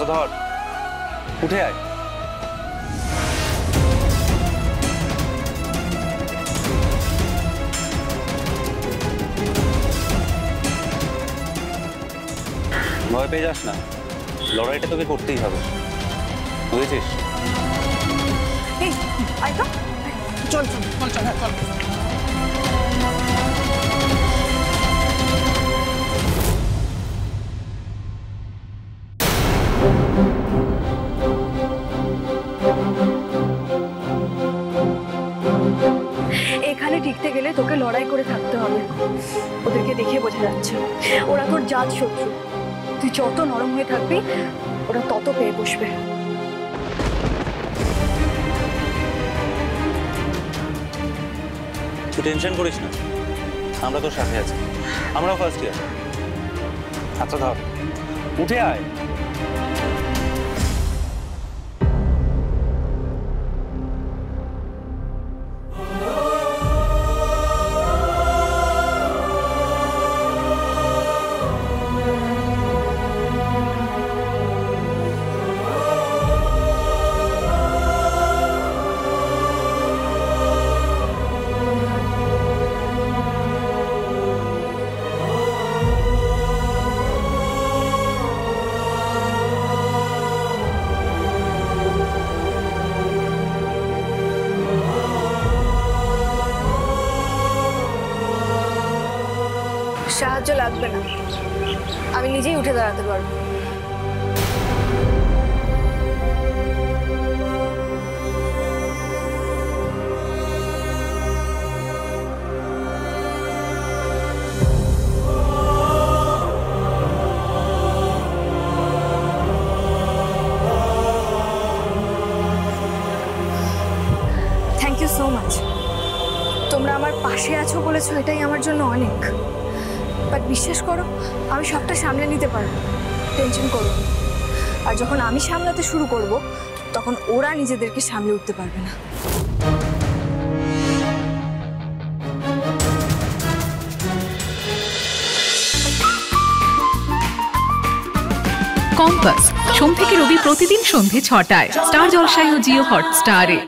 ধর, উঠে আয়। ভয় পেয়ে যাস না, লড়াইটা তোকে করতেই হবে, বুঝেছিস? চল চল চল চল চল। এখানে টিকতে গেলে তোকে লড়াই করে থাকতে হবে। ওদেরকে দেখে বোঝা যাচ্ছে ওরা তোর জাত শত্রু। তুই যত নরম হয়ে থাকবি ওরা তত পেয়ে বসবে। তুই টেনশন করিস না, আমরা তোর সাথে আছি, আমরাও ফার্স্ট ইয়ার। আচ্ছা ধর, উঠে আয়। সাহায্য লাগবে না, আমি নিজেই উঠে দাঁড়াতে পারবো। Thank you so much. তোমরা আমার পাশে আছো বলেছো, এটাই আমার জন্য অনেক। বাট বিশ্বাস করো, আমি সবটা সামলে নিতে পারবো, টেনশন করো। আর যখন আমি সামলাতে শুরু করব তখন ওরা নিজেদেরকে সামলে উঠতে পারবে না। কম্পাস সোম থেকে রবি প্রতিদিন সন্ধ্যে ৬টায় স্টার জলসায় ও জিও হটস্টারে।